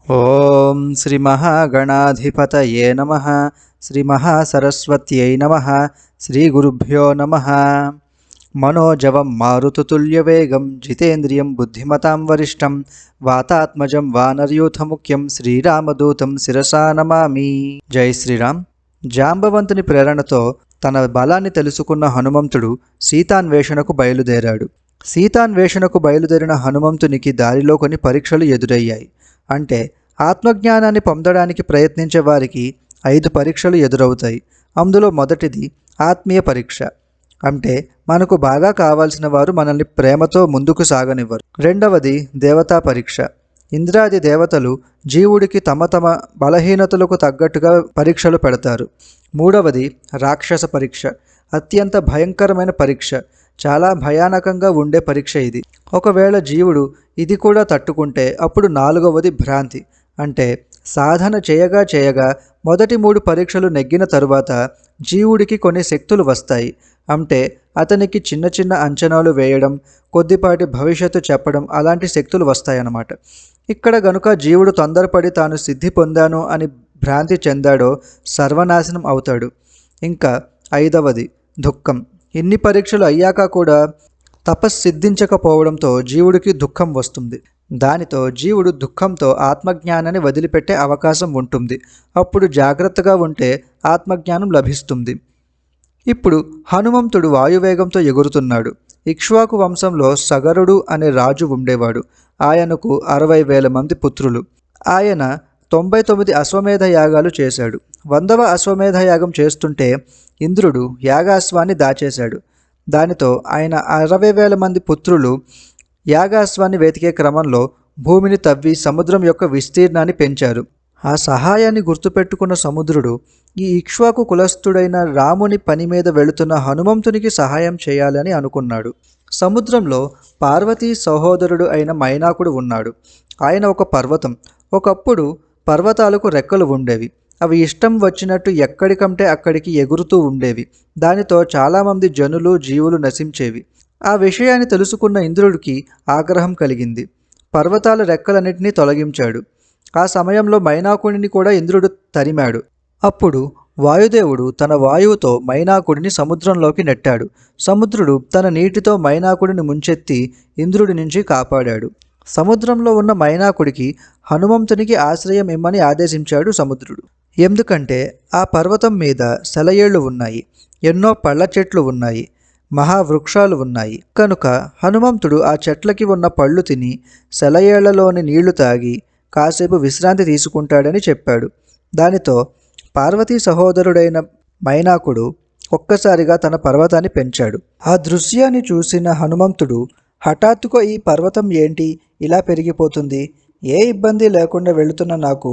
ఓం శ్రీ మహాగణాధిపతయే నమః. శ్రీ మహాసరస్వత్యై నమః. శ్రీ గురుభ్యో నమః. మనోజవం మారుతతుల్యవేగం జితేంద్రియం బుద్ధిమతాం వరిష్టం వాతాత్మజం వానరయూథముఖ్యం శ్రీరామదూతం శిరసా నమామి. జై శ్రీరామ్. జాంబవంతుని ప్రేరణతో తన బలాన్ని తెలుసుకున్న హనుమంతుడు సీతాన్వేషణకు బయలుదేరాడు. సీతాన్వేషణకు బయలుదేరిన హనుమంతునికి దారిలో కొన్ని పరీక్షలు ఎదురయ్యాయి. అంటే ఆత్మజ్ఞానాన్ని పొందడానికి ప్రయత్నించే వారికి 5 పరీక్షలు ఎదురవుతాయి. అందులో మొదటిది ఆత్మీయ పరీక్ష. అంటే మనకు బాగా కావాల్సిన వారు మనల్ని ప్రేమతో ముందుకు సాగనివ్వరు. రెండవది దేవతా పరీక్ష. ఇంద్రాది దేవతలు జీవుడికి తమ బలహీనతలకు తగ్గట్టుగా పరీక్షలు పెడతారు. మూడవది రాక్షస పరీక్ష. అత్యంత భయంకరమైన పరీక్ష. చాలా భయానకంగా ఉండే పరీక్ష ఇది. ఒకవేళ జీవుడు ఇది కూడా తట్టుకుంటే అప్పుడు నాలుగవది భ్రాంతి. అంటే సాధన చేయగా మొదటి 3 పరీక్షలు నెగ్గిన తరువాత జీవుడికి కొన్ని శక్తులు వస్తాయి. అంటే అతనికి చిన్న చిన్న అంచనాలు వేయడం, కొద్దిపాటి భవిష్యత్తు చెప్పడం, అలాంటి శక్తులు వస్తాయన్నమాట. ఇక్కడ గనుక జీవుడు తొందరపడి తాను సిద్ధి పొందాను అని భ్రాంతి చెందాడో సర్వనాశనం అవుతాడు. ఇంకా 5వది దుఃఖం. ఇన్ని పరీక్షలు అయ్యాక కూడా తపస్సిద్ధించకపోవడంతో జీవుడికి దుఃఖం వస్తుంది. దానితో జీవుడు దుఃఖంతో ఆత్మజ్ఞానాన్ని వదిలిపెట్టే అవకాశం ఉంటుంది. అప్పుడు జాగ్రత్తగా ఉంటే ఆత్మజ్ఞానం లభిస్తుంది. ఇప్పుడు హనుమంతుడు వాయువేగంతో ఎగురుతున్నాడు. ఇక్ష్వాకు వంశంలో సగరుడు అనే రాజు ఉండేవాడు. ఆయనకు 60,000 మంది పుత్రులు. ఆయన 99 అశ్వమేధ యాగాలు చేశాడు. 100వ అశ్వమేధ యాగం చేస్తుంటే ఇంద్రుడు యాగాశ్వాన్ని దాచేశాడు. దానితో ఆయన 60,000 మంది పుత్రులు యాగాశ్వాన్ని వెతికే క్రమంలో భూమిని తవ్వి సముద్రం యొక్క విస్తీర్ణాన్ని పెంచారు. ఆ సహాయాన్ని గుర్తుపెట్టుకున్న సముద్రుడు ఈ ఇక్ష్వాకు కులస్థుడైన రాముని పని మీద వెళుతున్న హనుమంతునికి సహాయం చేయాలని అనుకున్నాడు. సముద్రంలో పార్వతీ సహోదరుడు అయిన మైనాకుడు ఉన్నాడు. ఆయన ఒక పర్వతం. ఒకప్పుడు పర్వతాలకు రెక్కలు ఉండేవి. అవి ఇష్టం వచ్చినట్టు ఎక్కడికంటే అక్కడికి ఎగురుతూ ఉండేవి. దానితో చాలామంది జనులు జీవులు నశించేవి. ఆ విషయాన్ని తెలుసుకున్న ఇంద్రుడికి ఆగ్రహం కలిగింది. పర్వతాల రెక్కలన్నింటినీ తొలగించాడు. ఆ సమయంలో మైనాకుడిని కూడా ఇంద్రుడు తరిమాడు. అప్పుడు వాయుదేవుడు తన వాయువుతో మైనాకుడిని సముద్రంలోకి నెట్టాడు. సముద్రుడు తన నీటితో మైనాకుడిని ముంచెత్తి ఇంద్రుడి నుంచి కాపాడాడు. సముద్రంలో ఉన్న మైనాకుడికి హనుమంతునికి ఆశ్రయం ఇమ్మని ఆదేశించాడు సముద్రుడు. ఎందుకంటే ఆ పర్వతం మీద సెలయేళ్లు ఉన్నాయి, ఎన్నో పళ్ళ చెట్లు ఉన్నాయి, మహావృక్షాలు ఉన్నాయి. కనుక హనుమంతుడు ఆ చెట్లకి ఉన్న పళ్ళు తిని సెలయేళ్లలోని నీళ్లు తాగి కాసేపు విశ్రాంతి తీసుకుంటాడని చెప్పాడు. దానితో పార్వతీ సహోదరుడైన మైనాకుడు ఒక్కసారిగా తన పర్వతాన్ని పెంచాడు. ఆ దృశ్యాన్ని చూసిన హనుమంతుడు హఠాత్తుగా ఈ పర్వతం ఏంటి ఇలా పెరిగిపోతుంది, ఏ ఇబ్బంది లేకుండా వెళుతున్న నాకు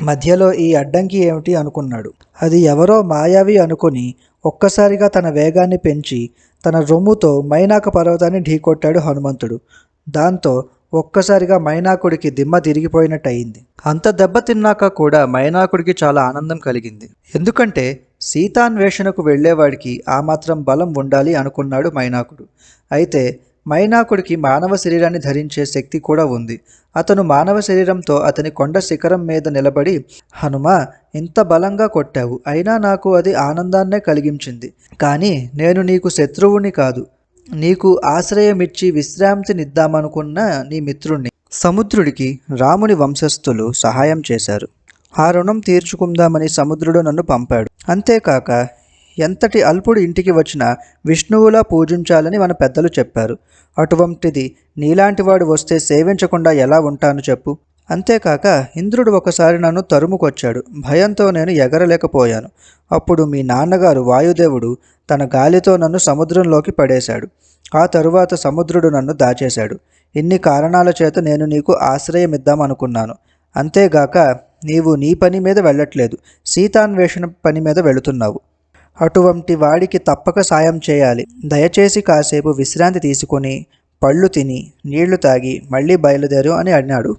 మధ్యలో ఈ అడ్డంకి ఏమిటి అనుకున్నాడు. అది ఎవరో మాయావి అనుకుని ఒక్కసారిగా తన వేగాన్ని పెంచి తన రొమ్ముతో మైనాక పర్వతాన్ని ఢీకొట్టాడు హనుమంతుడు. దాంతో ఒక్కసారిగా మైనాకుడికి దిమ్మ తిరిగిపోయినట్టు అయింది. అంత దెబ్బ తిన్నాక కూడా మైనాకుడికి చాలా ఆనందం కలిగింది. ఎందుకంటే సీతాన్వేషణకు వెళ్ళేవాడికి ఆ మాత్రం బలం ఉండాలి అనుకున్నాడు మైనాకుడు. అయితే మైనాకుడికి మానవ శరీరాన్ని ధరించే శక్తి కూడా ఉంది. అతను మానవ శరీరంతో అతని కొండ శిఖరం మీద నిలబడి, హనుమా, ఇంత బలంగా కొట్టావు, అయినా నాకు అది ఆనందాన్నే కలిగించింది. కానీ నేను నీకు శత్రువుని కాదు, నీకు ఆశ్రయమిచ్చి విశ్రాంతినిద్దామనుకున్న నీ మిత్రుణ్ణి. సముద్రుడికి రాముని వంశస్థులు సహాయం చేశారు. ఆ రుణం తీర్చుకుందామని సముద్రుడు నన్ను పంపాడు. అంతేకాక ఎంతటి అల్పుడు ఇంటికి వచ్చినా విష్ణువులా పూజించాలని మన పెద్దలు చెప్పారు. అటువంటిది నీలాంటివాడు వస్తే సేవించకుండా ఎలా ఉంటాను చెప్పు. అంతేకాక ఇంద్రుడు ఒకసారి నన్ను తరుముకొచ్చాడు. భయంతో నేను ఎగరలేకపోయాను. అప్పుడు మీ నాన్నగారు వాయుదేవుడు తన గాలితో నన్ను సముద్రంలోకి పడేశాడు. ఆ తరువాత సముద్రుడు నన్ను దాచేశాడు. ఇన్ని కారణాల చేత నేను నీకు ఆశ్రయమిద్దామనుకున్నాను. అంతేగాక నీవు నీ పని మీద వెళ్ళట్లేదు, సీతాన్వేషణ పని మీద వెళుతున్నావు. అటువంటి వాడికి తప్పక సాయం చేయాలి. దయచేసి కాసేపు విశ్రాంతి తీసుకొని పళ్ళు తిని నీళ్లు తాగి మళ్ళీ బయలుదేరు అని అన్నాడు.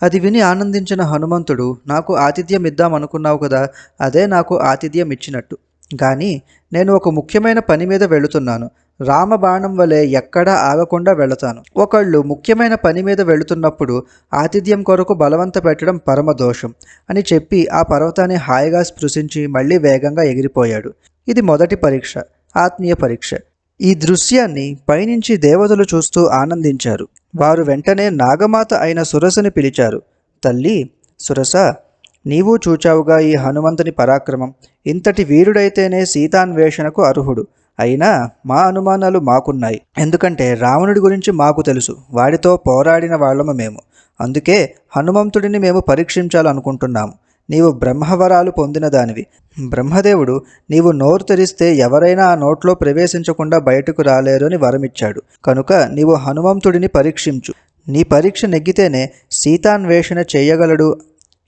అది విని ఆనందించిన హనుమంతుడు, నాకు ఆతిథ్యం ఇద్దామనుకున్నావు కదా, అదే నాకు ఆతిథ్యం ఇచ్చినట్టు. కానీ నేను ఒక ముఖ్యమైన పని మీద వెళుతున్నాను. రామబాణం వలె ఎక్కడా ఆగకుండా వెళతాను. ఒకళ్ళు ముఖ్యమైన పని మీద వెళుతున్నప్పుడు ఆతిథ్యం కొరకు బలవంత పెట్టడం పరమదోషం అని చెప్పి ఆ పర్వతాన్ని హాయిగా స్పృశించి మళ్ళీ వేగంగా ఎగిరిపోయాడు. ఇది మొదటి పరీక్ష, ఆత్మీయ పరీక్ష. ఈ దృశ్యాన్ని పైనుంచి దేవతలు చూస్తూ ఆనందించారు. వారు వెంటనే నాగమాత అయిన సురసని పిలిచారు. తల్లి సురస, నీవు చూచావుగా ఈ హనుమంతుని పరాక్రమం. ఇంతటి వీరుడైతేనే సీతాన్వేషణకు అర్హుడు. అయినా మా అనుమానాలు మాకున్నాయి. ఎందుకంటే రావణుడి గురించి మాకు తెలుసు. వాడితో పోరాడిన వాళ్ళము మేము. అందుకే హనుమంతుడిని మేము పరీక్షించాలనుకుంటున్నాము. నీవు బ్రహ్మవరాలు పొందిన దానివి. బ్రహ్మదేవుడు నీవు నోరు తెరిస్తే ఎవరైనా ఆ నోట్లో ప్రవేశించకుండా బయటకు రాలేరు అని వరమిచ్చాడు. కనుక నీవు హనుమంతుడిని పరీక్షించు. నీ పరీక్ష నెగ్గితేనే సీతాన్వేషణ చేయగలడు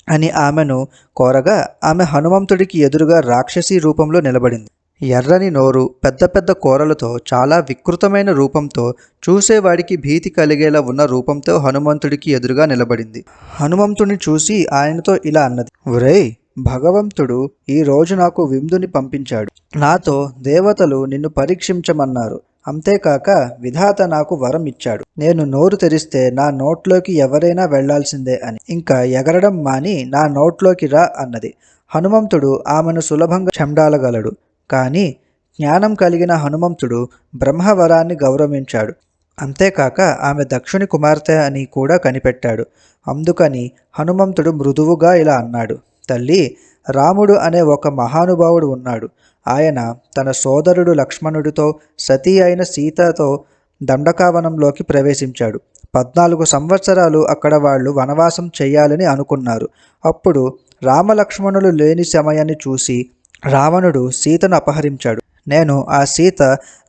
అని ఆమెను కోరగా ఆమె హనుమంతుడికి ఎదురుగా రాక్షసీ రూపంలో నిలబడింది. ఎర్రని నోరు, పెద్ద పెద్ద కూరలతో, చాలా వికృతమైన రూపంతో, చూసేవాడికి భీతి కలిగేలా ఉన్న రూపంతో హనుమంతుడికి ఎదురుగా నిలబడింది. హనుమంతుడిని చూసి ఆయనతో ఇలా అన్నది. ఒరేయ్, భగవంతుడు ఈ రోజు నాకు విందుని పంపించాడు. నాతో దేవతలు నిన్ను పరీక్షించమన్నారు. అంతేకాక విధాత నాకు వరం ఇచ్చాడు. నేను నోరు తెరిస్తే నా నోట్లోకి ఎవరైనా వెళ్లాల్సిందే అని. ఇంకా ఎగరడం మాని నా నోట్లోకి రా అన్నది. హనుమంతుడు ఆమెను సులభంగా చెండాలగలడు. కానీ జ్ఞానం కలిగిన హనుమంతుడు బ్రహ్మవరాన్ని గౌరవించాడు. అంతేకాక ఆమె దక్షుని కుమార్తె అని కూడా కనిపెట్టాడు. అందుకని హనుమంతుడు మృదువుగా ఇలా అన్నాడు. తల్లి, రాముడు అనే ఒక మహానుభావుడు ఉన్నాడు. ఆయన తన సోదరుడు లక్ష్మణుడితో, సతీ అయిన సీతతో దండకావనంలోకి ప్రవేశించాడు. 14 సంవత్సరాలు అక్కడ వాళ్ళు వనవాసం చేయాలని అనుకున్నారు. అప్పుడు రామలక్ష్మణులు లేని సమయాన్ని చూసి రావణుడు సీతను అపహరించాడు. నేను ఆ సీత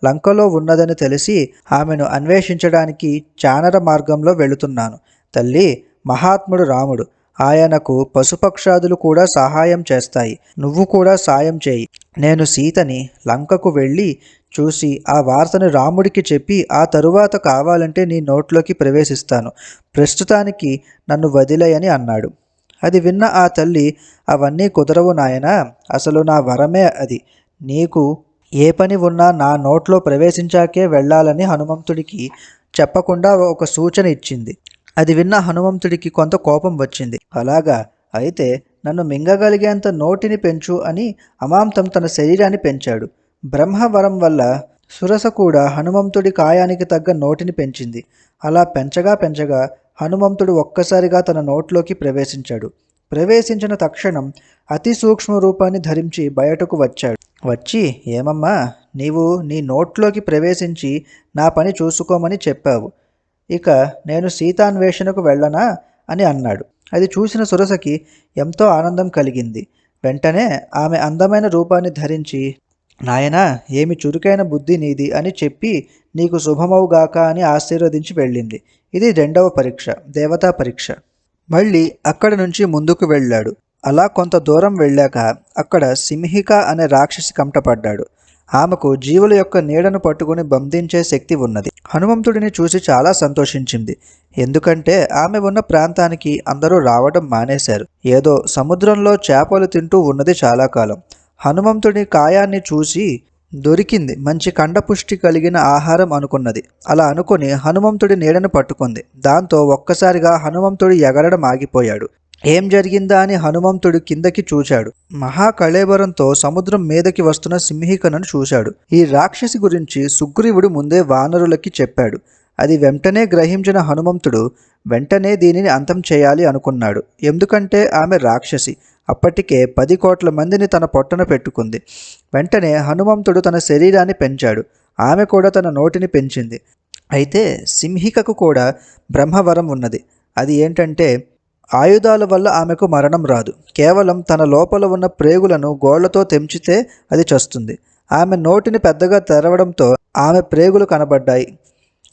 లంకలో ఉన్నదని తెలిసి ఆమెను అన్వేషించడానికి చానర మార్గంలో వెళుతున్నాను. తల్లి, మహాత్ముడు రాముడు. ఆయనకు పశుపక్షాదులు కూడా సహాయం చేస్తాయి. నువ్వు కూడా సాయం చేయి. నేను సీతని లంకకు వెళ్ళి చూసి ఆ వార్తను రాముడికి చెప్పి ఆ తరువాత కావాలంటే నీ నోట్లోకి ప్రవేశిస్తాను. ప్రస్తుతానికి నన్ను వదిలేయని అన్నాడు. అది విన్న ఆ తల్లి, అవన్నీ కుదరవు నాయనా, అసలు నా వరమే అది. నీకు ఏ పని ఉన్నా నా నోట్లో ప్రవేశించాకే వెళ్ళాలని హనుమంతుడికి చెప్పకుండా ఒక సూచన ఇచ్చింది. అది విన్న హనుమంతుడికి కొంత కోపం వచ్చింది. అలాగా, అయితే నన్ను మింగగలిగేంత నోటిని పెంచు అని అమాంతం తన శరీరాన్ని పెంచాడు. బ్రహ్మవరం వల్ల సురస కూడా హనుమంతుడి కాయానికి తగ్గ నోటిని పెంచింది. అలా పెంచగా పెంచగా హనుమంతుడు ఒక్కసారిగా తన నోట్లోకి ప్రవేశించాడు. ప్రవేశించిన తక్షణం అతి సూక్ష్మ రూపాన్ని ధరించి బయటకు వచ్చాడు. వచ్చి, ఏమమ్మా, నీవు నీ నోట్లోకి ప్రవేశించి నా పని చూసుకోమని చెప్పావు. ఇక నేను సీతాన్వేషణకు వెళ్ళనా అని అన్నాడు. అది చూసిన సురసకి ఎంతో ఆనందం కలిగింది. వెంటనే ఆమె అందమైన రూపాన్ని ధరించి, నాయనా, ఏమి చురుకైన బుద్ధి నీది అని చెప్పి నీకు శుభమవుగాక అని ఆశీర్వదించి వెళ్ళింది. ఇది 2వ పరీక్ష, దేవతా పరీక్ష. మళ్ళీ అక్కడి నుంచి ముందుకు వెళ్ళాడు. అలా కొంత దూరం వెళ్ళాక అక్కడ సింహిక అనే రాక్షసి కంటపడ్డాడు. ఆమెకు జీవుల యొక్క నీడను పట్టుకుని బంధించే శక్తి ఉన్నది. హనుమంతుడిని చూసి చాలా సంతోషించింది. ఎందుకంటే ఆమె ఉన్న ప్రాంతానికి అందరూ రావడం మానేశారు. ఏదో సముద్రంలో చేపలు తింటూ ఉన్నది చాలా కాలం. హనుమంతుడి కాయాన్ని చూసి దొరికింది, మంచి కండపుష్టి కలిగిన ఆహారం అనుకున్నది. అలా అనుకుని హనుమంతుడి నీడను పట్టుకుంది. దాంతో ఒక్కసారిగా హనుమంతుడు ఎగరడం ఆగిపోయాడు. ఏం జరిగిందా అని హనుమంతుడు కిందకి చూశాడు. మహాకళేబరంతో సముద్రం మీదకి వస్తున్న సింహికను చూశాడు. ఈ రాక్షసి గురించి సుగ్రీవుడు ముందే వానరులకి చెప్పాడు. అది వెంటనే గ్రహించిన హనుమంతుడు వెంటనే దీనిని అంతం చేయాలి అనుకున్నాడు. ఎందుకంటే ఆమె రాక్షసి. అప్పటికే 10 కోట్ల మందిని తన పొట్టన పెట్టుకుంది. వెంటనే హనుమంతుడు తన శరీరాన్ని పెంచాడు. ఆమె కూడా తన నోటిని పెంచింది. అయితే సింహికకు కూడా బ్రహ్మవరం ఉన్నది. అది ఏంటంటే ఆయుధాల వల్ల ఆమెకు మరణం రాదు. కేవలం తన లోపల ఉన్న ప్రేగులను గోళ్లతో తెంచితే అది చస్తుంది. ఆమె నోటిని పెద్దగా తెరవడంతో ఆమె ప్రేగులు కనబడ్డాయి.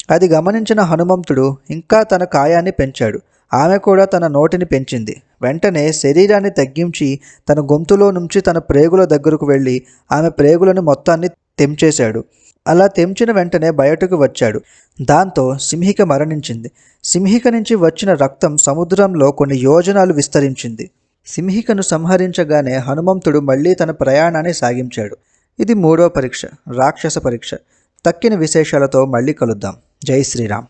అది గమనించిన హనుమంతుడు ఇంకా తన కాయాన్ని పెంచాడు. ఆమె కూడా తన నోటిని పెంచింది. వెంటనే శరీరాన్ని తగ్గించి తన గొంతులో నుంచి తన ప్రేగుల దగ్గరకు వెళ్ళి ఆమె ప్రేగులను మొత్తాన్ని తెంచేశాడు. అలా తెంచిన వెంటనే బయటకు వచ్చాడు. దాంతో సింహిక మరణించింది. సింహిక నుంచి వచ్చిన రక్తం సముద్రంలో కొన్ని యోజనాలు విస్తరించింది. సింహికను సంహరించగానే హనుమంతుడు మళ్ళీ తన ప్రయాణాన్ని సాగించాడు. ఇది 3వ పరీక్ష, రాక్షస పరీక్ష. తక్కిన విశేషాలతో మళ్ళీ కలుద్దాం. జై శ్రీరామ్.